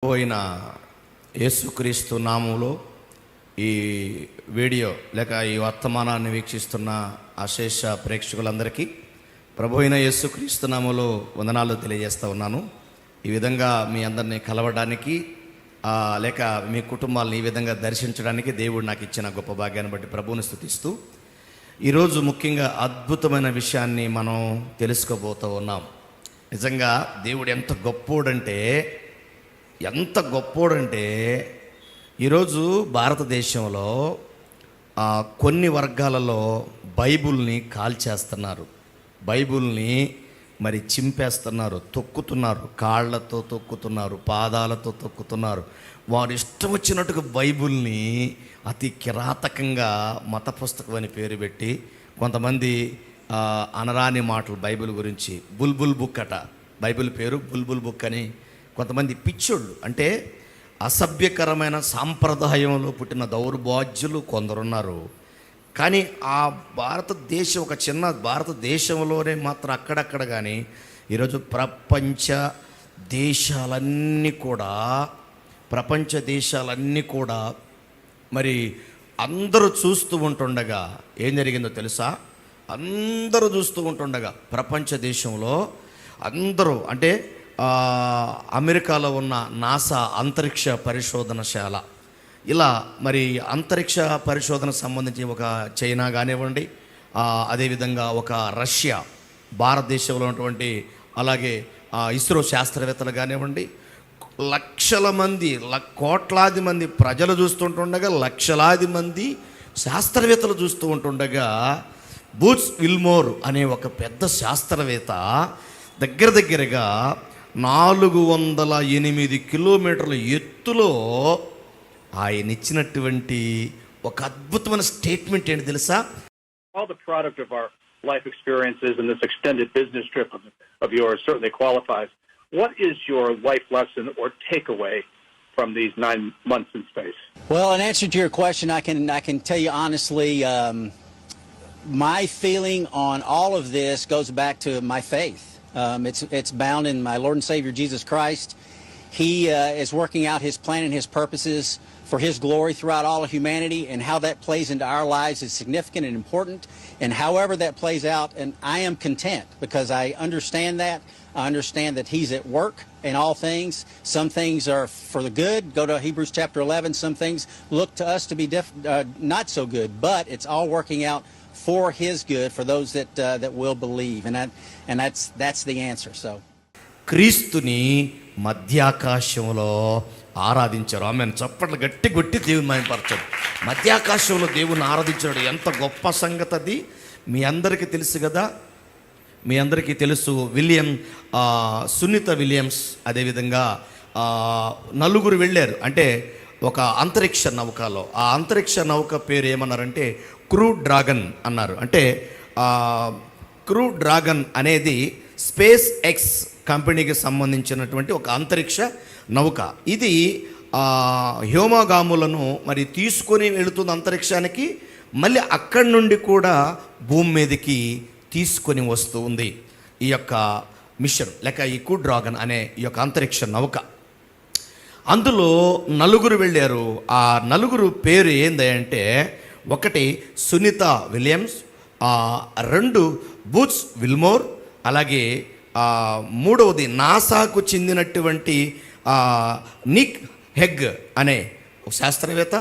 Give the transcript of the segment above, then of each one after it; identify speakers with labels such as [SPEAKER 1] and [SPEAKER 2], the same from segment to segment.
[SPEAKER 1] ప్రభు అయిన యేసుక్రీస్తు నామములో ఈ వీడియో లేక ఈ వర్తమానాన్ని వీక్షిస్తున్న అశేష ప్రేక్షకులందరికీ ప్రభు అయిన యేసుక్రీస్తు నామములో వందనాలు తెలియజేస్తూ ఉన్నాను. ఈ విధంగా మీ అందరినీ కలవడానికి లేక మీ కుటుంబాలను ఈ విధంగా దర్శించడానికి దేవుడు నాకు ఇచ్చిన గొప్ప భాగ్యాన్ని బట్టి ప్రభువుని స్తుతిస్తూ ఈరోజు ముఖ్యంగా అద్భుతమైన విషయాన్ని మనం తెలుసుకోబోతూ ఉన్నాం. నిజంగా దేవుడు ఎంత గొప్పోడంటే ఈరోజు భారతదేశంలో కొన్ని వర్గాలలో బైబుల్ని కాల్చేస్తున్నారు, బైబుల్ని మరి చింపేస్తున్నారు, తొక్కుతున్నారు, కాళ్ళతో తొక్కుతున్నారు, పాదాలతో తొక్కుతున్నారు. వారు ఇష్టం వచ్చినట్టుగా బైబుల్ని అతి కిరాతకంగా మత పుస్తకం అని పేరు పెట్టి కొంతమంది అనరాని మాటలు బైబిల్ గురించి బుల్బుల్ బుక్ అట, బైబిల్ పేరు బుల్బుల్ బుక్ అని కొంతమంది పిచ్చోళ్ళు, అంటే అసభ్యకరమైన సాంప్రదాయంలో పుట్టిన దౌర్భాగ్యులు కొందరున్నారు. కానీ ఆ భారతదేశం ఒక చిన్న భారతదేశంలోనే మాత్రం అక్కడక్కడ కానీ ఈరోజు ప్రపంచ దేశాలన్నీ కూడా మరి అందరూ చూస్తూ ఉంటుండగా ఏం జరిగిందో తెలుసా? అందరూ చూస్తూ ఉంటుండగా ప్రపంచ దేశంలో అందరూ, అంటే అమెరికాలో ఉన్న నాసా అంతరిక్ష పరిశోధనశాల, ఇలా మరి అంతరిక్ష పరిశోధన సంబంధించి ఒక చైనా కానివ్వండి, అదేవిధంగా ఒక రష్యా, భారతదేశంలో ఉన్నటువంటి అలాగే ఇస్రో శాస్త్రవేత్తలు కానివ్వండి, లక్షల మంది కోట్లాది మంది ప్రజలు చూస్తుంటుండగా, లక్షలాది మంది శాస్త్రవేత్తలు చూస్తూ ఉంటుండగా బూట్స్ విల్మోర్ అనే ఒక పెద్ద శాస్త్రవేత్త దగ్గరగా 408 కిలోమీటర్ల ఎత్తులో ఆయన ఇచ్చినటువంటి ఒక అద్భుతమైన స్టేట్మెంట్ ఏంటి తెలుసా?
[SPEAKER 2] All the product of our life experiences and this extended business trip of yours certainly qualifies. What is your life lesson or takeaway from these 9 months in space?
[SPEAKER 3] Well, in answer to your question, I can tell you honestly, my feeling on all of this goes back to my faith. It's bound in my Lord and Savior Jesus Christ. He is working out His plan and His purposes for His glory throughout all of humanity, and how that plays into our lives is significant and important. And however that plays out, and I am content because I understand that. I understand that He's at work in all things. Some things are for the good. Go to Hebrews chapter 11. Some things look to us to be not so good, but it's all working out for His good for those that will believe. And that's the answer. So
[SPEAKER 1] క్రీస్తుని మధ్యాకాశంలో ఆరాధించారు. ఆమెను చప్పట్లు గట్టి కొట్టి దేవుని మహిమపరచారు. మధ్యాకాశంలో దేవుని ఆరాధించాడు. ఎంత గొప్ప సంగతి అది మీ అందరికీ తెలుసు కదా. మీ అందరికీ తెలుసు సునీత విలియమ్స్, అదేవిధంగా నలుగురు వెళ్ళారు, అంటే ఒక అంతరిక్ష నౌకలో. ఆ అంతరిక్ష నౌక పేరు ఏమన్నారంటే క్రూ డ్రాగన్ అన్నారు. అంటే క్రూ డ్రాగన్ అనేది స్పేస్ ఎక్స్ కంపెనీకి సంబంధించినటువంటి ఒక అంతరిక్ష నౌక. ఇది హ్యోమగాములను మరి తీసుకొని వెళుతుంది అంతరిక్షానికి, మళ్ళీ అక్కడి నుండి కూడా భూమి మీదకి తీసుకొని వస్తూ ఉంది ఈ యొక్క మిషన్ లేక ఈ క్రూ డ్రాగన్ అనే ఈ యొక్క అంతరిక్ష నౌక. అందులో నలుగురు వెళ్ళారు. ఆ నలుగురు పేరు ఏందంటే, ఒకటి సునీత విలియమ్స్, 2 బూట్స్ విల్మోర్, అలాగే మూడవది నాసాకు చెందినటువంటి నిక్ హెగ్ అనే ఒక శాస్త్రవేత్త,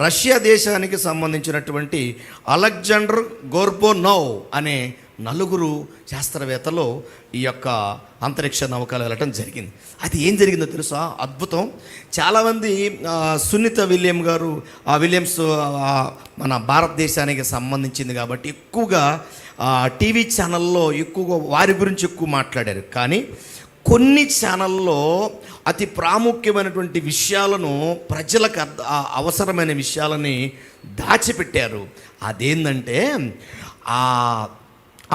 [SPEAKER 1] రష్యా దేశానికి సంబంధించినటువంటి అలెగ్జాండర్ గోర్బోనోవ్ అనే నలుగురు శాస్త్రవేత్తలు ఈ యొక్క అంతరిక్ష నౌకలు వెళ్ళటం జరిగింది. అది ఏం జరిగిందో తెలుసా? అద్భుతం. చాలామంది సునీత విలియమ్స్ మన భారతదేశానికి సంబంధించింది కాబట్టి ఎక్కువగా టీవీ ఛానల్లో ఎక్కువగా వారి గురించి ఎక్కువ మాట్లాడారు. కానీ కొన్ని ఛానల్లో అతి ప్రాముఖ్యమైనటువంటి విషయాలను, ప్రజలకు అవసరమైన విషయాలని దాచిపెట్టారు. అదేంటంటే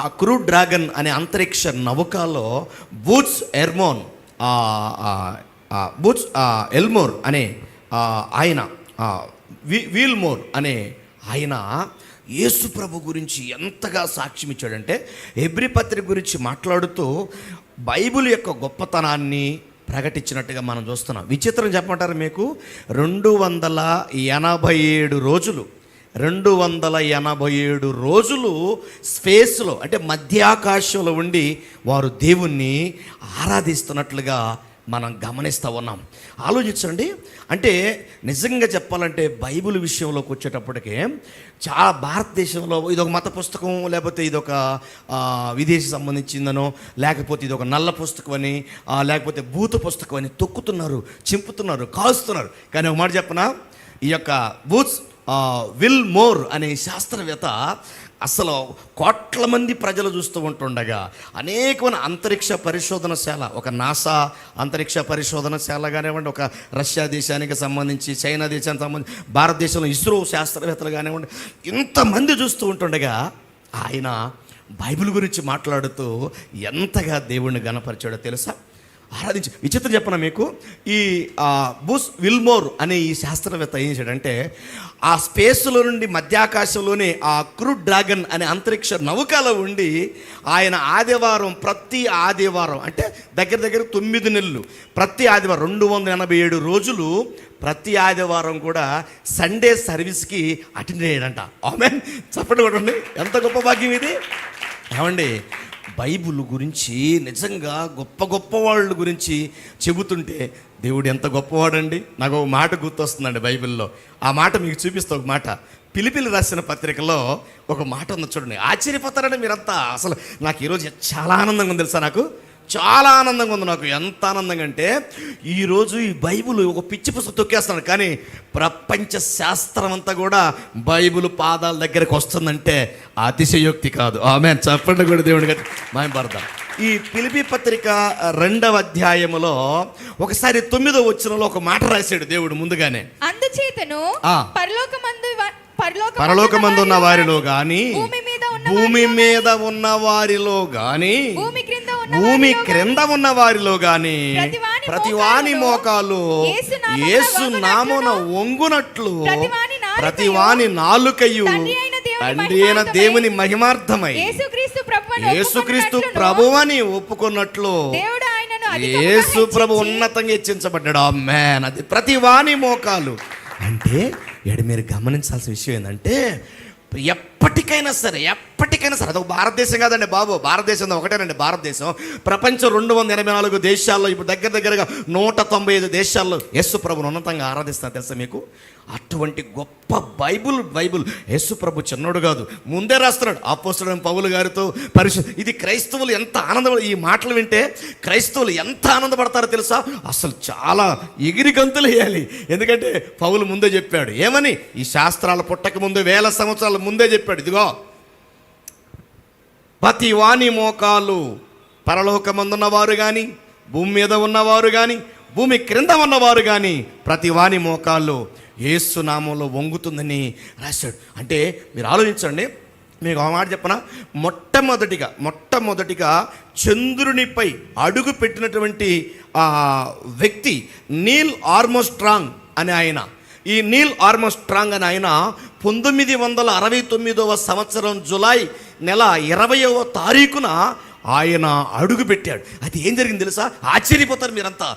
[SPEAKER 1] ఆ క్రూ డ్రాగన్ అనే అంతరిక్ష నౌకలో బూట్స్ ఎల్మోర్ అనే ఆయన, వీల్మోర్ అనే ఆయన యేసు ప్రభు గురించి ఎంతగా సాక్ష్యం ఇచ్చాడంటే, హెబ్రీ పత్రిక గురించి మాట్లాడుతూ బైబిల్ యొక్క గొప్పతనాన్ని ప్రకటించినట్టుగా మనం చూస్తున్నాం. విచిత్రం చెప్పమంటారు మీకు, 287 రోజులు 287 రోజులు స్పేస్లో అంటే మధ్యాకాశంలో ఉండి వారు దేవుణ్ణి ఆరాధిస్తున్నట్లుగా మనం గమనిస్తూ ఉన్నాం. ఆలోచించండి. అంటే నిజంగా చెప్పాలంటే బైబిల్ విషయంలోకి వచ్చేటప్పటికే చాలా భారతదేశంలో ఇదొక మత పుస్తకం, లేకపోతే ఇదొక విదేశీ సంబంధించిందనో, లేకపోతే ఇదొక నల్ల పుస్తకం అని, లేకపోతే భూత పుస్తకం అని తొక్కుతున్నారు, చింపుతున్నారు, కాల్స్తున్నారు. కానీ ఒక మాట చెప్పనా, ఈ యొక్క బూత్స్ విల్ మోర్ అనే శాస్త్రవేత్త అసలు కోట్ల మంది ప్రజలు చూస్తూ ఉంటుండగా అనేకమైన అంతరిక్ష పరిశోధనశాల, ఒక నాసా అంతరిక్ష పరిశోధనశాల కానివ్వండి, ఒక రష్యా దేశానికి సంబంధించి, చైనా దేశానికి సంబంధించి, భారతదేశంలో ఇస్రో శాస్త్రవేత్తలు కానివ్వండి, ఇంతమంది చూస్తూ ఉంటుండగా ఆయన బైబిల్ గురించి మాట్లాడుతూ ఎంతగా దేవుణ్ణి గణపరిచాడో తెలుసా? ఆరాధించి. విచిత్రం చెప్పనా మీకు, ఈ బూస్ విల్మోర్ అనే ఈ శాస్త్రవేత్త ఏం చేశాడంటే, ఆ స్పేస్లో నుండి మధ్యాకాశంలోనే ఆ క్రూ డ్రాగన్ అనే అంతరిక్ష నౌకలో ఉండి ఆయన ప్రతి ఆదివారం అంటే దగ్గర 9 నెలలు, ప్రతి ఆదివారం 287 రోజులు ప్రతి ఆదివారం కూడా సండే సర్వీస్కి అటెండ్ అయ్యాడంట. ఆమెన్, చెప్పండి కొట్టండి, ఎంత గొప్ప భాగ్యం ఇది. ఏమండి, బైబిల్ గురించి నిజంగా గొప్ప వాళ్ళ గురించి చెబుతుంటే దేవుడు ఎంత గొప్పవాడండి. నాకు ఒక మాట గుర్తొస్తుందండి బైబిల్లో. ఆ మాట మీకు చూపిస్తా. ఒక మాట పిలిపిలి రాసిన పత్రికలో ఒక మాట ఉంది చూడండి, ఆశ్చర్యపోతారండి మీరంతా. అసలు నాకు ఈరోజు చాలా ఆనందంగా ఉంది తెలుసా, నాకు చాలా ఆనందంగా ఉంది. నాకు ఎంత ఆనందంగా అంటే, ఈరోజు ఈ బైబిల్ ఒక పిచ్చి పుస్తకం తొక్కేస్తున్నాడు, కానీ ప్రపంచ శాస్త్రం అంతా కూడా బైబిల్ పాదాల దగ్గరికి వస్తుందంటే అతిశయోక్తి కాదు. ఆమె చెప్పండి కూడా దేవుడి గారు మాయపడతాం. ఈ ఫిలిప్పీ పత్రిక 2వ అధ్యాయములో ఒకసారి 9వ వచనంలో ఒక మాట రాశాడు దేవుడు ముందుగానే, అందుచేతను పరలోకమందు ఉన్న వారిలో గాని, భూమి మీద ఉన్న వారిలో గాని, భూమి క్రింద ఉన్న వారిలో గాని ప్రతివాని మోకాలు యేసు నామమున వంగునట్లు, ప్రతివాని నాలుకయు తండ్రి అయిన దేవుని మహిమార్థమై యేసుక్రీస్తు ప్రభువని ఒప్పుకున్నట్లు యేసు ప్రభు ఉన్నతంగా హెచ్చించబడ్డాడు. ఆమేన్. అది ప్రతివాని మోకాలు అంటే మీరు గమనించాల్సిన విషయం ఏంటంటే, ఎప్పటికైనా సరే అదొక భారతదేశం కాదండి బాబు, భారతదేశం ఒకటేనండి భారతదేశం. ప్రపంచం 284 దేశాల్లో ఇప్పుడు దగ్గరగా 195 దేశాల్లో యేసు ప్రభుని ఉన్నతంగా ఆరాధిస్తారు తెలుసా మీకు. అటువంటి గొప్ప బైబిల్ యేసు ప్రభు చిన్నోడు కాదు, ముందే రాస్తున్నాడు అపోస్తలుడైన పౌలు గారితో ఇది క్రైస్తవులు ఎంత ఈ మాటలు వింటే క్రైస్తవులు ఎంత ఆనందపడతారో తెలుసా. అసలు చాలా ఎగిరి గంతులు వేయాలి. ఎందుకంటే పౌలు ముందే చెప్పాడు, ఏమని, ఈ శాస్త్రాల పుట్టక ముందు 1000 సంవత్సరాల ముందే చెప్పాడు, ఇదిగో ప్రతి వాని మోకాలు, పరలోకమందున్నవారు కానీ, భూమి మీద ఉన్నవారు కానీ, భూమి క్రింద ఉన్నవారు కానీ, ప్రతి వాని మోకాళ్ళు యేసు నామంలో వంగుతుందని రాశాడు. అంటే మీరు ఆలోచించండి, మీకు ఒక మాట చెప్పనా, మొట్టమొదటిగా చంద్రునిపై అడుగు పెట్టినటువంటి వ్యక్తి నీల్ ఆర్మ్స్ట్రాంగ్ అనే ఆయన. ఈ నీల్ ఆర్మ్స్ట్రాంగ్ అని ఆయన 1969వ సంవత్సరం జూలై నెల 20వ తారీఖున ఆయన అడుగు పెట్టాడు. అది ఏం జరిగింది తెలుసా, ఆశ్చర్యపోతారు మీరంతా.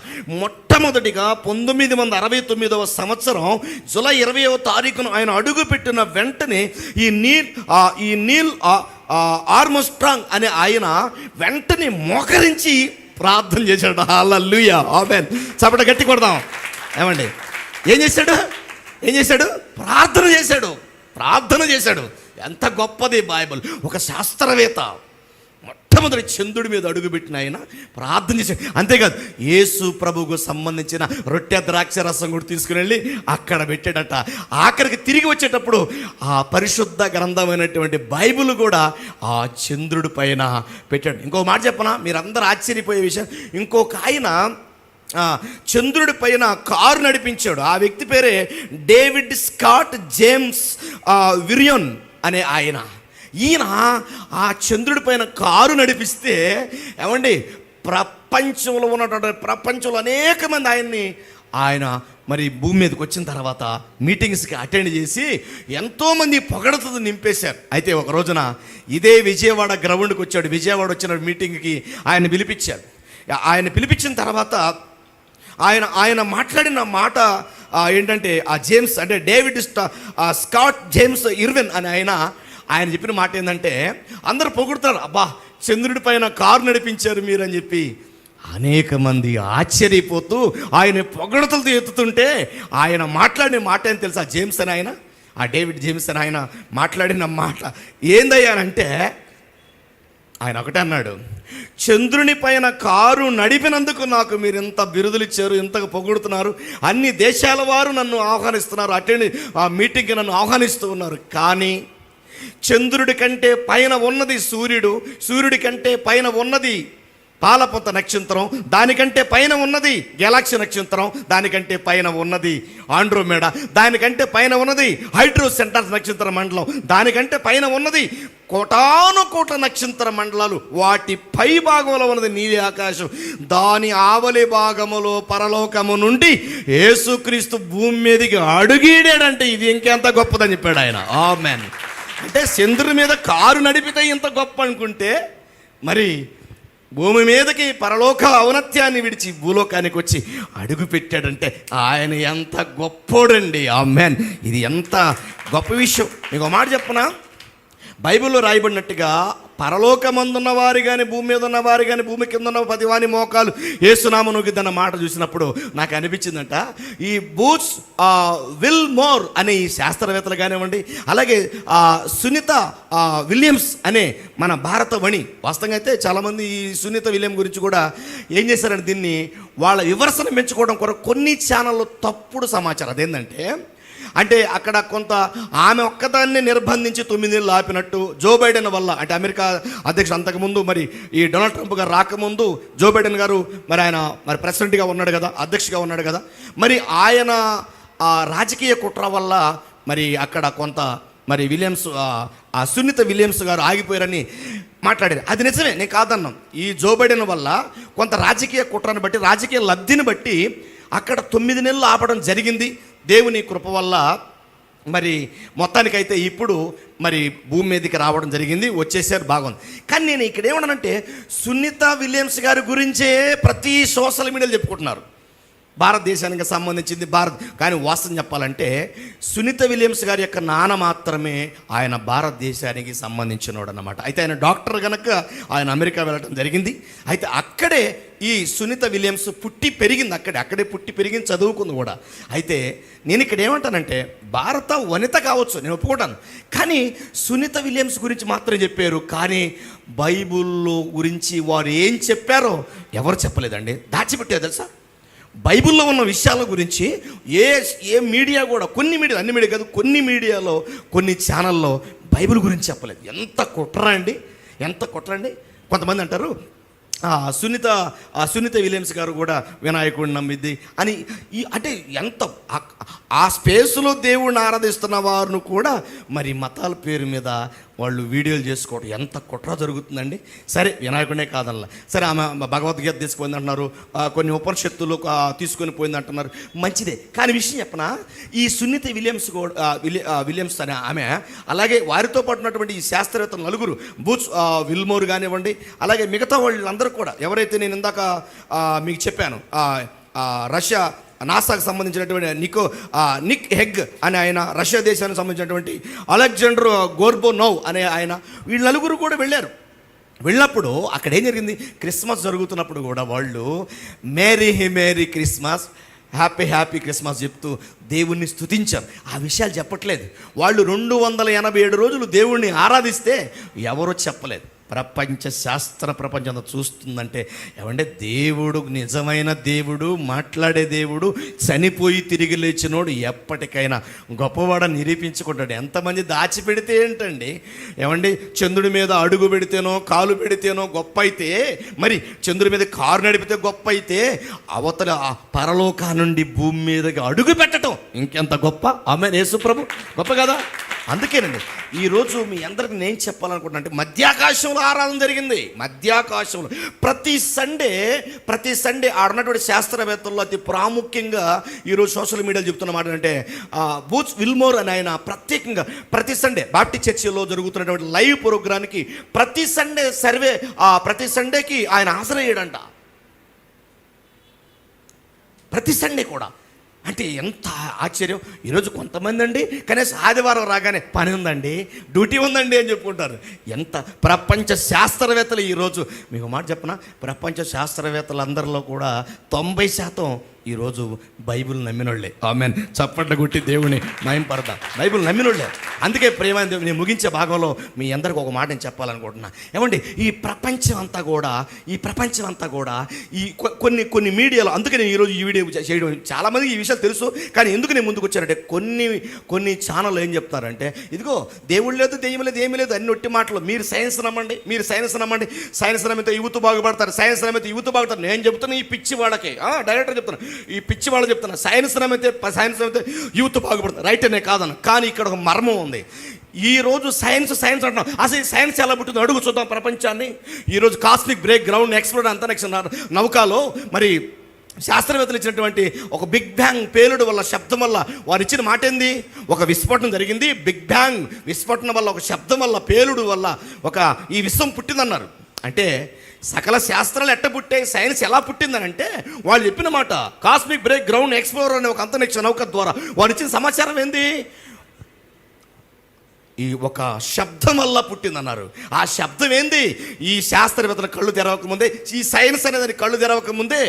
[SPEAKER 1] మొట్టమొదటిగా 1969వ సంవత్సరం జూలై 20వ తారీఖున ఆయన అడుగు పెట్టిన వెంటనే ఈ నీల్ ఆర్మ్స్ట్రాంగ్ అనే ఆయన వెంటనే మోకరించి ప్రార్థన చేశాడు. హల్లెలూయా, ఆమేన్. చప్పట గట్టి కొడదాం. ఏమండి, ఏం చేశాడు? ప్రార్థన చేశాడు. ఎంత గొప్పది బైబిల్. ఒక శాస్త్రవేత్త మొట్టమొదటి చంద్రుడి మీద అడుగుపెట్టిన ఆయన ప్రార్థన చేశాడు. అంతేకాదు, యేసు ప్రభువుకు సంబంధించిన రొట్టె ద్రాక్ష రసం కూడా తీసుకుని వెళ్ళి అక్కడ పెట్టాడట. ఆఖరికి తిరిగి వచ్చేటప్పుడు ఆ పరిశుద్ధ గ్రంథమైనటువంటి బైబిల్ కూడా ఆ చంద్రుడి పైన పెట్టాడు. ఇంకో మాట చెప్పనా, మీరందరూ ఆశ్చర్యపోయే విషయం, ఇంకొక ఆయన చంద్రుడి పైన కారు నడిపించాడు. ఆ వ్యక్తి పేరే డేవిడ్ స్కాట్ జేమ్స్ విరియన్ అనే ఆయన. ఈయన ఆ చంద్రుడి పైన కారు నడిపిస్తే ఏమండి, ప్రపంచంలో అనేక మంది ఆయన మరి భూమి మీదకి వచ్చిన తర్వాత మీటింగ్స్కి అటెండ్ చేసి ఎంతోమంది పొగడతతో నింపేశారు. అయితే ఒక రోజున ఇదే విజయవాడ గ్రౌండ్కి వచ్చాడు. విజయవాడ వచ్చిన మీటింగ్కి ఆయన పిలిపించాడు. ఆయన పిలిపించిన తర్వాత ఆయన మాట్లాడిన మాట ఏంటంటే ఆ జేమ్స్ అంటే డేవిడ్ స్కాట్ జేమ్స్ ఇర్విన్ అని ఆయన చెప్పిన మాట ఏంటంటే, అందరూ పొగుడుతారు, అబ్బా చంద్రుడి పైన కారు నడిపించారు మీరు అని చెప్పి. అనేక మంది ఆశ్చర్యపోతూ ఆయన పొగడతలతో ఎత్తుతుంటే ఆయన మాట్లాడిన మాట ఏం తెలుసా? జేమ్స్ అని ఆ డేవిడ్ జేమ్స్ అని ఆయన మాట్లాడిన మాట ఏందయ్యానంటే, ఆయన ఒకటే అన్నాడు, చంద్రుని పైన కారు నడిపినందుకు నాకు మీరు ఇంత బిరుదులు ఇచ్చారు, ఇంతగా పొగుడుతున్నారు, అన్ని దేశాల వారు నన్ను ఆహ్వానిస్తున్నారు, అటెండ్ ఆ మీటింగ్కి నన్ను ఆహ్వానిస్తూ ఉన్నారు. కానీ చంద్రుడి కంటే పైన ఉన్నది సూర్యుడు, సూర్యుడి కంటే పైన ఉన్నది పాలపొంత నక్షత్రం, దానికంటే పైన ఉన్నది గెలాక్సీ నక్షత్రం, దానికంటే పైన ఉన్నది ఆండ్రోమేడా, దానికంటే పైన ఉన్నది హైడ్రోసెంటర్స్ నక్షత్ర మండలం, దానికంటే పైన ఉన్నది కోటాను కోట్ల నక్షత్ర మండలాలు, వాటి పై భాగంలో ఉన్నది నీలి ఆకాశం, దాని ఆవలి భాగములో పరలోకము నుండి యేసుక్రీస్తు భూమి మీదకి అడుగీడాడంటే ఇది ఇంకెంత గొప్పదని చెప్పాడు ఆయన. ఆమేన్. అంటే చంద్రుని మీద కారు నడిపితే ఇంత గొప్ప అనుకుంటే, మరి భూమి మీదకి పరలోక ఔన్నత్యాన్ని విడిచి భూలోకానికి వచ్చి అడుగు పెట్టాడంటే ఆయన ఎంత గొప్పోడండి. ఆమేన్. ఇది ఎంత గొప్ప విషయం. మీకు ఒక మాట చెప్పనా, బైబిల్లో రాయబడినట్టుగా పరలోకమందున్న వారు కానీ భూమి మీద ఉన్న వారు కానీ భూమి కింద ఉన్న 10 వాని మోకాలు యేసునామమున నొక్కిద్దన్న మాట చూసినప్పుడు నాకు అనిపించిందంట, ఈ బూట్స్ విల్మోర్ అనే ఈ శాస్త్రవేత్తలు కానివ్వండి, అలాగే సునీత విలియమ్స్ అనే మన భారతవణి, వాస్తవంగా అయితే చాలామంది ఈ సునీత విలియం గురించి కూడా ఏం చేశారంటే దీన్ని వాళ్ళ విమర్శను పెంచుకోవడం కొరకు కొన్ని ఛానళ్ళు తప్పుడు సమాచారం. అదేంటంటే, అంటే అక్కడ కొంత ఆమె ఒక్కదాన్ని నిర్బంధించి 9 నెలలు ఆపినట్టు, జో బైడెన్ వల్ల, అంటే అమెరికా అధ్యక్షుడు అంతకుముందు మరి ఈ డొనాల్డ్ ట్రంప్ గారు రాకముందు జో బైడెన్ గారు మరి ఆయన మరి ప్రెసిడెంట్గా ఉన్నాడు కదా, అధ్యక్షుడిగా ఉన్నాడు కదా, మరి ఆయన రాజకీయ కుట్ర వల్ల మరి అక్కడ కొంత మరి విలియమ్స్ ఆ సునీత విలియమ్స్ గారు ఆగిపోయారని మాట్లాడారు. అది నిజమే, నేను కాదన్నాం. ఈ జో బైడెన్ వల్ల కొంత రాజకీయ కుట్రను బట్టి, రాజకీయ లబ్ధిని బట్టి అక్కడ 9 నెలలు ఆపడం జరిగింది. దేవుని కృప వల్ల మరి మొత్తానికైతే ఇప్పుడు మరి భూమి మీదకి రావడం జరిగింది, వచ్చేసారు, బాగుంది. కానీ నేను ఇక్కడ ఏమన్నానంటే, సునీత విలియమ్స్ గారి గురించే ప్రతి సోషల్ మీడియాలో చెప్పుకుంటున్నారు, భారతదేశానికి సంబంధించింది కానీ వాస్తవం చెప్పాలంటే సునీత విలియమ్స్ గారి యొక్క నాన్న మాత్రమే ఆయన భారతదేశానికి సంబంధించినోడు అన్నమాట. అయితే ఆయన డాక్టర్ కనుక ఆయన అమెరికా వెళ్ళడం జరిగింది. అయితే అక్కడే ఈ సునీత విలియమ్స్ పుట్టి పెరిగింది, అక్కడే పుట్టి పెరిగింది, చదువుకుంది కూడా. అయితే నేను ఇక్కడ ఏమంటానంటే, భారత వనిత కావచ్చు, నేను ఒప్పుకుంటాను, కానీ సునీత విలియమ్స్ గురించి మాత్రం చెప్పారు, కానీ బైబిల్లో గురించి వారు ఏం చెప్పారో ఎవరు చెప్పలేదండి. దాచిపెట్టారు తెలుసా, బైబిల్లో ఉన్న విషయాల గురించి ఏ మీడియా కూడా, కొన్ని మీడియా, అన్ని మీడియా కాదు, కొన్ని మీడియాలో కొన్ని ఛానల్లో బైబిల్ గురించి చెప్పలేదు. ఎంత కుట్రండి. కొంతమంది అంటారు సునీత విలియమ్స్ గారు కూడా వినాయకుడిని నమ్మిద్ది అని. అంటే ఎంత ఆ స్పేస్లో దేవుడిని ఆరాధిస్తున్న వారిని కూడా మరి మతాల పేరు మీద వాళ్ళు వీడియోలు చేసుకోవడం ఎంత కుట్ర జరుగుతుందండి. సరే, వినాయకుడే కాదల్లా, సరే ఆమె భగవద్గీత తీసుకుపోయింది అంటున్నారు, కొన్ని ఉపనిషత్తులు తీసుకొని పోయింది అంటున్నారు, మంచిదే. కానీ విషయం చెప్పనా, ఈ సునీత విలియమ్స్ అనే ఆమె, అలాగే వారితో పాటు ఉన్నటువంటి ఈ శాస్త్రవేత్తలు నలుగురు, బూట్స్ విల్మోర్ కానివ్వండి, అలాగే మిగతా వాళ్ళందరూ కూడా, ఎవరైతే నేను ఇందాక మీకు చెప్పాను, రష్యా నాసాకు సంబంధించినటువంటి నిక్ హెగ్ అనే ఆయన, రష్యా దేశానికి సంబంధించినటువంటి అలెగ్జాండర్ గోర్బోనోవ్ అనే ఆయన, వీళ్ళు నలుగురు కూడా వెళ్ళినప్పుడు అక్కడ ఏం జరిగింది, క్రిస్మస్ జరుగుతున్నప్పుడు కూడా వాళ్ళు మేరీ క్రిస్మస్, హ్యాపీ క్రిస్మస్ చెప్తూ దేవుణ్ణి స్తుతించారు. ఆ విషయాలు చెప్పట్లేదు. వాళ్ళు 287 రోజులు దేవుణ్ణి ఆరాధిస్తే ఎవరో చెప్పలేదు. ప్రపంచం చూస్తుందంటే, ఏమంటే దేవుడు నిజమైన దేవుడు, మాట్లాడే దేవుడు, చనిపోయి తిరిగి లేచినోడు ఎప్పటికైనా గొప్పవాడని నిరూపించుకుంటాడు. ఎంతమంది దాచిపెడితే ఏంటండి, ఏమండి చంద్రుడి మీద అడుగు పెడితేనో కాలు పెడితేనో గొప్ప అయితే, మరి చంద్రుడి మీద కారు నడిపితే గొప్ప అయితే, అవతల పరలోకా నుండి భూమి మీదకి అడుగు పెట్టడం ఇంకెంత గొప్ప. ఆమె యేసు ప్రభు గొప్ప కదా. అందుకేనండి ఈరోజు మీ అందరికి నేను చెప్పాలనుకుంటున్నా అంటే, మధ్యాకాశంలో ఆరాధన జరిగింది. మధ్యాకాశంలో ప్రతి సండే ఆడున్నటువంటి శాస్త్రవేత్తల్లో అతి ప్రాముఖ్యంగా ఈరోజు సోషల్ మీడియాలో చెప్తున్న మాట అంటే, బూట్స్ విల్మోర్ అని ఆయన ప్రత్యేకంగా ప్రతి సండే బాప్టిస్ట్ చర్చిలో జరుగుతున్నటువంటి లైవ్ ప్రోగ్రామ్కి ప్రతి సండేకి ఆయన హాజరయ్యాడంట. ప్రతి సండే కూడా. అంటే ఎంత ఆశ్చర్యం. ఈరోజు కొంతమంది అండి కనీసం ఆదివారం రాగానే పని ఉందండి, డ్యూటీ ఉందండి అని చెప్పుకుంటారు. ఎంత ప్రపంచ శాస్త్రవేత్తలు ఈరోజు, మీకు మాట చెప్పనా, ప్రపంచ శాస్త్రవేత్తలందరిలో కూడా 90% ఈరోజు బైబిల్ నమ్మినోళ్ళే. ఆమెన్. చప్పట్లు కొట్టి దేవుని మహింపడదాం. బైబిల్ నమ్మినోళ్ళే. అందుకే ప్రియమైన దేవుని, నేను ముగించే భాగంలో మీ అందరికీ ఒక మాట నేను చెప్పాలనుకుంటున్నా. ఏమండి, ఈ ప్రపంచం అంతా కూడా ఈ కొన్ని మీడియాలో, అందుకే నేను ఈరోజు ఈ వీడియో చేయడం, చాలామందికి ఈ విషయాలు తెలుసు, కానీ ఎందుకు నేను ముందుకు వచ్చానంటే కొన్ని ఛానళ్ళు ఏం చెప్తారంటే, ఇదిగో దేవుడు లేదు, దెయ్యం లేదు, ఏమీ లేదు, అన్ని ఒట్టి మాటలు, మీరు సైన్స్ నమ్మండి, సైన్స్ నమ్మితే యూత్ బాగుపడతారు, సైన్స్ నమ్మితే యూత్ బాగుతారు. నేను చెప్తున్నా ఈ పిచ్చి వాళ్ళకి, డైరెక్టర్ చెప్తున్నా, ఈ పిచ్చి వాళ్ళు చెప్తున్నా, సైన్స్ నమ్మితే యూత్ బాగుపడతారు. రైట్ అనే కాదన్న, కానీ ఇక్కడ ఒక మర్మం ఉంది. ఈరోజు సైన్స్ అంటున్నాం, అసలు సైన్స్ ఎలా పుట్టిందో అడుగు చూద్దాం ప్రపంచాన్ని. ఈరోజు కాస్మిక్ బ్రేక్ గ్రౌండ్ ఎక్స్ప్లోర్ అంతరిక్ష నౌకలో మరి శాస్త్రవేత్తలు ఇచ్చినటువంటి ఒక బిగ్ బ్యాంగ్ పేలుడు వల్ల, శబ్దం వల్ల వారు ఇచ్చిన మాట ఏంది? ఒక విస్ఫోటనం జరిగింది. బిగ్ బ్యాంగ్ విస్ఫోటనం వల్ల, ఒక శబ్దం వల్ల, పేలుడు వల్ల ఈ విశ్వం పుట్టిందన్నారు. అంటే సకల శాస్త్రాలు ఎట్ట పుట్టాయి, సైన్స్ ఎలా పుట్టిందని అంటే వాళ్ళు చెప్పిన మాట, కాస్మిక్ బ్రేక్ గ్రౌండ్ ఎక్స్ప్లోరర్ అనే ఒక అంతరిక్ష నౌక ద్వారా వారు ఇచ్చిన సమాచారం ఏంది? ఈ ఒక శబ్దం వల్ల పుట్టిందన్నారు. ఆ శబ్దం ఏంది? ఈ శాస్త్రవేత్తల కళ్ళు తెరవకముందే, ఈ సైన్స్ అనేది కళ్ళు తెరవకముందే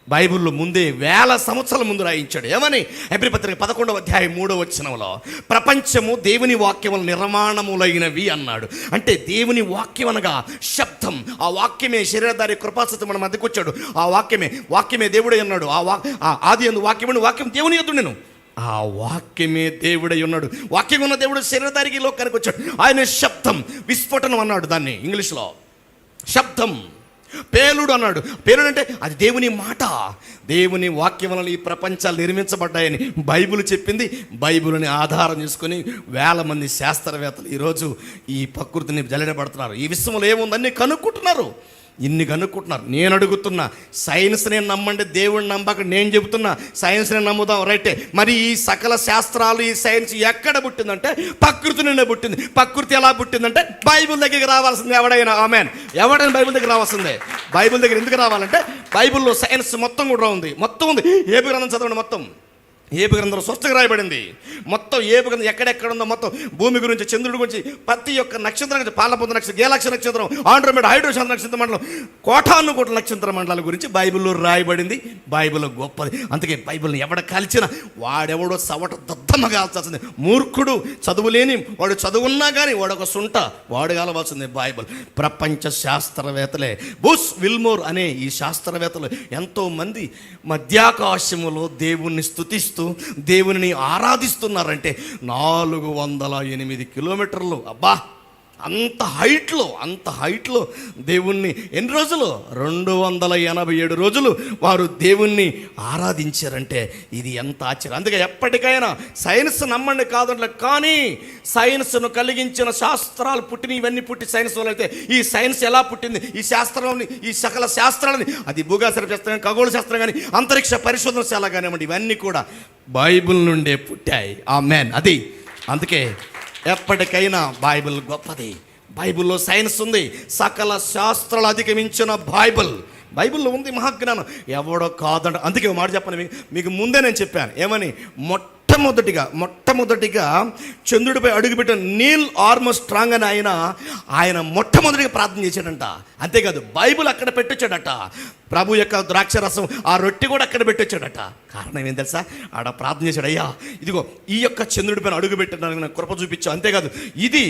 [SPEAKER 1] బైబిల్లో ముందే 1000 సంవత్సరాల ముందు రాయించాడు. ఏమని? హెబ్రీ పత్రిక 11వ అధ్యాయం 3వ వచనంలో, ప్రపంచము దేవుని వాక్యముల నిర్మాణములైనవి అన్నాడు. అంటే దేవుని వాక్యం అనగా శబ్దం. ఆ వాక్యమే శరీరధారి కృపాసత్యం మన మధ్యకు వచ్చాడు. ఆ వాక్యమే దేవుడే అన్నాడు. ఆది యందు వాక్యం దేవుని యొద్ద నేను, ఆ వాక్యమే దేవుడై ఉన్నాడు. వాక్యం ఉన్న దేవుడు శరీరధారికి లోకానికి వచ్చాడు. ఆయన శబ్దం, విస్ఫోటనం అన్నాడు దాన్ని ఇంగ్లీష్లో. శబ్దం, పేలుడు అన్నాడు. పేలుడు అంటే అది దేవుని మాట. దేవుని వాక్యం వలన ఈ ప్రపంచాలు నిర్మించబడ్డాయని బైబిల్ చెప్పింది. బైబిల్ని ఆధారం చేసుకుని 1000 మంది శాస్త్రవేత్తలు ఈరోజు ఈ ప్రకృతిని జల్లెడబడుతున్నారు. ఈ విశ్వంలో ఏముందని కనుక్కుంటున్నారు. నేను అడుగుతున్నా, సైన్స్నే నమ్మండి, దేవుడిని నమ్మక. నేను చెబుతున్నా సైన్స్నే నమ్ముదాం, రైటే. మరి ఈ సకల శాస్త్రాలు, ఈ సైన్స్ ఎక్కడ పుట్టిందంటే ప్రకృతి నుండే పుట్టింది. ప్రకృతి ఎలా పుట్టిందంటే బైబిల్ దగ్గరికి రావాల్సిందే ఎవడైనా. ఆమెన్. ఎవడైనా బైబిల్ దగ్గర రావాల్సిందే. బైబిల్ దగ్గర ఎందుకు రావాలంటే బైబిల్లో సైన్స్ మొత్తం కూడా ఉంది. ఏబి గ్రంథం చదవండి. మొత్తం ఏబి గ్రంథంలో స్వస్థగా రాయబడింది. మొత్తం ఏబి గ్రంథం ఎక్కడెక్కడ ఉందో మొత్తం భూమి గురించి, చంద్రుడి గురించి, ప్రతి ఒక్క నక్షత్రం గురించి, పాలపొంద నక్షత్రం, గేలాక్ష నక్షత్రం, ఆండ్రోమేడా, హైడ్రోశాంత నక్షత్ర మండలం, కోటాను కోట్ల నక్షత్ర మండలాల గురించి బైబిల్లో రాయబడింది. బైబిల్ గొప్పది. అందుకే బైబిల్ని ఎవడ కాల్చినా వాడెవడో సవట దద్దమ్మ కాల్చాల్సింది. మూర్ఖుడు, చదువులేని వాడు, చదువున్నా కానీ వాడొక సుంట, వాడు కాలవలసింది బైబిల్. ప్రపంచ శాస్త్రవేత్తలే, బూస్ విల్మోర్ అనే ఈ శాస్త్రవేత్తలు ఎంతోమంది మధ్యాకాశములో దేవుణ్ణి స్తుతిస్తూ దేవుని ఆరాధిస్తున్నారంటే 408 కిలోమీటర్లు. అబ్బా, అంత హైట్లో దేవుణ్ణి ఎన్ని రోజులు? 287 రోజులు వారు దేవుణ్ణి ఆరాధించారంటే ఇది ఎంత ఆశ్చర్యం. అందుకే ఎప్పటికైనా సైన్స్ నమ్మండి కాదంటే, కానీ సైన్స్ను కలిగించిన శాస్త్రాలు పుట్టిన, ఇవన్నీ పుట్టి సైన్స్ వల్ల అయితే ఈ సైన్స్ ఎలా పుట్టింది? ఈ శాస్త్రాలని, ఈ సకల శాస్త్రాలని, అది భూగాశాస్త్ర శాస్త్రం కానీ, ఖగోళ శాస్త్రం కానీ, అంతరిక్ష పరిశోధనశాల కానివ్వండి, ఇవన్నీ కూడా బైబిల్ నుండే పుట్టాయి. ఆమేన్. అది అందుకే ఎప్పటికైనా బైబిల్ గొప్పది. బైబిల్లో సైన్స్ ఉంది. సకల శాస్త్రాలు అధిగమించిన బైబిల్లో ఉంది మహాజ్ఞానం. ఎవడో కాదంట. అందుకే మాట చెప్పను మీకు ముందే నేను చెప్పాను. ఏమని? మొట్టమొదటిగా చంద్రుడిపై అడుగుపెట్టిన నీల్ ఆర్మ్స్ట్రాంగ్ అని ఆయన మొట్టమొదటిగా ప్రార్థన చేశాడంట. అంతేకాదు, బైబిల్ అక్కడ పెట్టొచ్చాడట. ప్రభు యొక్క ద్రాక్షరసం, ఆ రొట్టె కూడా అక్కడ పెట్టొచ్చాడట. కారణం ఏం తెలుసా? ఆడ ప్రార్థన చేశాడు, అయ్యా ఇదిగో ఈ యొక్క చంద్రుడిపైన అడుగుపెట్టడానికి నాకు కృప చూపించు. అంతేకాదు, ఇది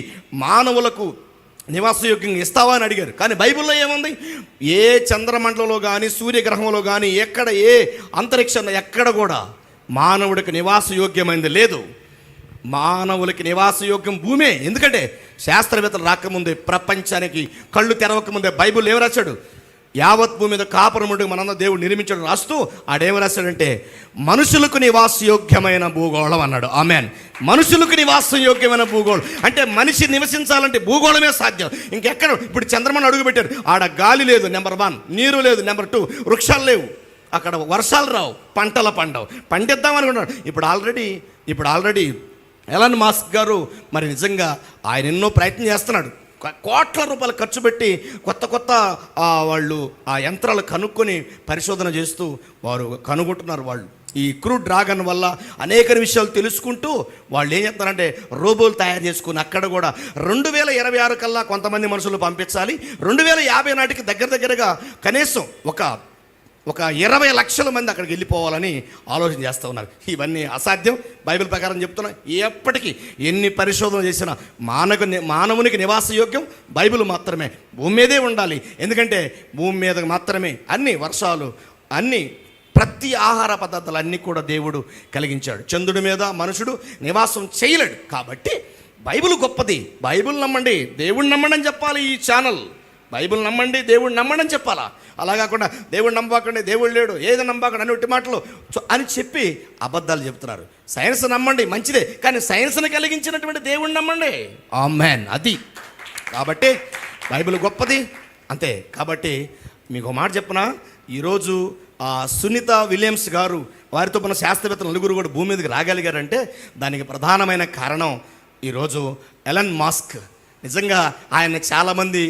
[SPEAKER 1] మానవులకు నివాసయోగ్యంగా ఇస్తావా అని అడిగారు. కానీ బైబిల్లో ఏముంది? ఏ చంద్రమండలంలో కానీ, సూర్యగ్రహంలో కానీ, ఎక్కడ ఏ అంతరిక్షంలో ఎక్కడ కూడా మానవుడికి నివాసయోగ్యమైంది లేదు. మానవులకి నివాసయోగ్యం భూమే. ఎందుకంటే శాస్త్రవేత్తలు రాకముందే, ప్రపంచానికి కళ్ళు తెరవకముందే బైబిల్ ఏమి రాశాడు? యావత్ భూమి మీద కాపురముడు మనందరూ దేవుడు నిర్మించడం రాస్తూ ఆడేమి రాశాడంటే మనుషులకు నివాసయోగ్యమైన భూగోళం అన్నాడు. ఆమెన్. మనుషులకు నివాసయోగ్యమైన భూగోళం అంటే మనిషి నివసించాలంటే భూగోళమే సాధ్యం. ఇంకెక్కడ? ఇప్పుడు చంద్రమని అడుగు పెట్టారు, ఆడ గాలి లేదు, నెంబర్ 1. నీరు లేదు, నెంబర్ 2. వృక్షాలు లేవు, అక్కడ వర్షాలు రావు, పంటలు పండవు. పండిద్దామనుకున్నాడు. ఇప్పుడు ఆల్రెడీ ఎలాన్ మస్క్ గారు మరి నిజంగా ఆయన ఎన్నో ప్రయత్నం చేస్తున్నాడు. కోట్ల రూపాయలు ఖర్చు పెట్టి కొత్త వాళ్ళు ఆ యంత్రాలు కనుక్కొని పరిశోధన చేస్తూ వారు కనుగొంటున్నారు. వాళ్ళు ఈ క్రూ డ్రాగన్ వల్ల అనేక విషయాలు తెలుసుకుంటూ వాళ్ళు ఏం చెప్తారంటే రోబోలు తయారు చేసుకుని అక్కడ కూడా 2026 కల్లా కొంతమంది మనుషులు పంపించాలి, 2050 నాటికి దగ్గరగా కనీసం ఒక 20 లక్షల మంది అక్కడికి వెళ్ళిపోవాలని ఆలోచన చేస్తూ ఉన్నారు. ఇవన్నీ అసాధ్యం. బైబిల్ ప్రకారం చెప్తున్నా, ఎప్పటికీ ఎన్ని పరిశోధనలు చేసినా మానవునికి నివాస యోగ్యం బైబిల్ మాత్రమే. భూమి మీదే ఉండాలి, ఎందుకంటే భూమి మీద మాత్రమే అన్ని వర్షాలు, అన్ని ప్రతి ఆహార పదార్థాలు అన్నీ కూడా దేవుడు కలిగించాడు. చంద్రుడి మీద మనుషుడు నివాసం చేయలేడు. కాబట్టి బైబిల్ గొప్పది. బైబిల్ నమ్మండి, దేవుడిని నమ్మండి అని చెప్పాలి ఈ ఛానల్. బైబిల్ నమ్మండి, దేవుడిని నమ్మండి అని చెప్పాలా. అలా కాకుండా దేవుడు నమ్మకండి, దేవుడు లేడు, ఏది నమ్మకండి అని ఒట్టి మాటలు అని చెప్పి అబద్ధాలు చెప్తున్నారు. సైన్స్ నమ్మండి మంచిదే, కానీ సైన్స్ని కలిగించినటువంటి దేవుడిని నమ్మండి. ఆమేన్. అది కాబట్టి బైబిల్ గొప్పది అంతే. కాబట్టి మీకు మాట చెప్పనా, ఈరోజు సునీత విలియమ్స్ గారు వారితో మన శాస్త్రవేత్తలు నలుగురు కూడా భూమి మీదకి రాగలిగారంటే దానికి ప్రధానమైన కారణం ఈరోజు ఎలన్ మాస్క్. నిజంగా ఆయన చాలామంది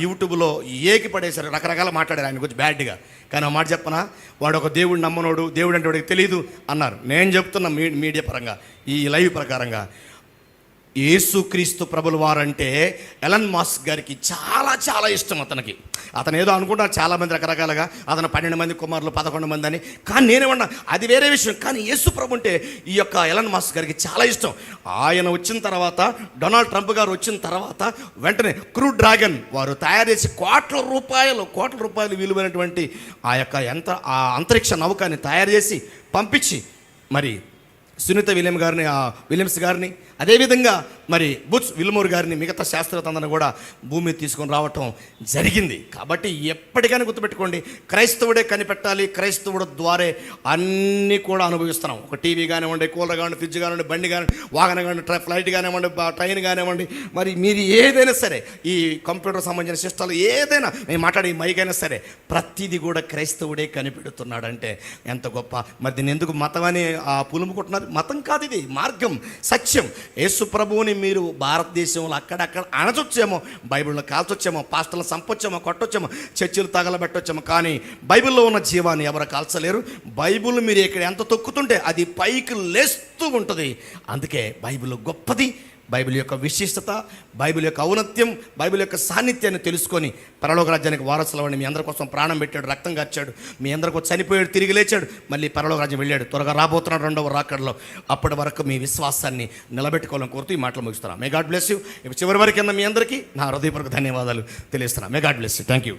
[SPEAKER 1] యూట్యూబ్లో ఏకి పడేశారు, రకరకాల మాట్లాడారు ఆయన గురించి బ్యాడ్గా. కానీ ఆ మాట చెప్పనా, వాడు ఒక దేవుడు నమ్మనోడు, దేవుడు అంటే వాడికి తెలియదు అన్నారు. నేను చెప్తున్నా మీడియా పరంగా, ఈ లైవ్ ప్రకారంగా, యేసుక్రీస్తు ప్రభుల వారంటే ఎలన్ మాస్క్ గారికి చాలా ఇష్టం. అతను ఏదో అనుకుంటారు చాలామంది రకరకాలుగా, అతను 12 మంది కుమారులు 11 మంది అని. కానీ నేనేమన్నా అది వేరే విషయం. కానీ యేసు ప్రభు అంటే ఈ యొక్క ఎలన్ మాస్క్ గారికి చాలా ఇష్టం. ఆయన వచ్చిన తర్వాత, డొనాల్డ్ ట్రంప్ గారు వచ్చిన తర్వాత వెంటనే క్రూ డ్రాగన్ వారు తయారు చేసి కోట్ల రూపాయలు విలువైనటువంటి ఆ యొక్క అంతరిక్ష నౌకాన్ని తయారు చేసి పంపించి మరి సునీత విలియమ్స్ గారిని అదేవిధంగా మరి బుచ్ విల్మోర్ గారిని మిగతా శాస్త్రవేత్తలను కూడా భూమి మీద తీసుకొని రావటం జరిగింది. కాబట్టి ఎప్పటికైనా గుర్తుపెట్టుకోండి, క్రైస్తవుడే కనిపెట్టాలి, క్రైస్తవుడు ద్వారే అన్నీ కూడా అనుభవిస్తున్నాం. ఒక టీవీ కానివ్వండి, కూలర్ కానివ్వండి, ఫ్రిడ్జ్ కానివ్వండి, బండి కానివ్వండి, వాహనం కానివ్వండి, ఫ్లైట్ కానివ్వండి, ట్రైన్ కానివ్వండి, మరి మీరు ఏదైనా సరే, ఈ కంప్యూటర్ సంబంధించిన సిస్టాలు ఏదైనా, నేను మాట్లాడే మైక్ అయినా సరే, ప్రతిదీ కూడా క్రైస్తవుడే కనిపెడుతున్నాడంటే ఎంత గొప్ప. మరి దీన్ని ఎందుకు మతం అని పులుముకుంటున్నారు? మతం కాదు, ఇది మార్గం, సత్యం. యేసు ప్రభువుని మీరు భారతదేశంలో అక్కడక్కడ అణచొచ్చేమో, బైబిల్లో కాల్చొచ్చేమో, పాస్టర్లు చంపొచ్చేమో, కొట్టొచ్చేమో, చర్చిలు తగలబెట్టొచ్చేమో, కానీ బైబిల్లో ఉన్న జీవాన్ని ఎవరు కాల్చలేరు. బైబిల్ మీరు ఇక్కడ ఎంత తొక్కుతుంటే అది పైకి లేస్తూ ఉంటుంది. అందుకే బైబిల్ గొప్పది. బైబిల్ యొక్క విశిష్టత, బైబిల్ యొక్క ఔన్నత్యం, బైబిల్ యొక్క సాన్నిధ్యాన్ని తెలుసుకొని పరలోక రాజ్యానికి వారసులవని మీ అందరి కోసం ప్రాణం పెట్టాడు, రక్తం కార్చాడు, మీ అందరికీ చనిపోయాడు, తిరిగి లేచాడు, మళ్ళీ పరలోక రాజ్యం వెళ్ళాడు, త్వరగా రాబోతున్నాడు 2వ రాకడలో. అప్పటి వరకు మీ విశ్వాసాన్ని నిలబెట్టుకోవాలని కోరుతూ ఈ మాటలు ముగిస్తున్నాను. May God bless you. చివరి వరకు మీ అందరికీ నా హృదయపూర్వక ధన్యవాదాలు తెలియజేస్తున్నాను. May God bless you. Thank you.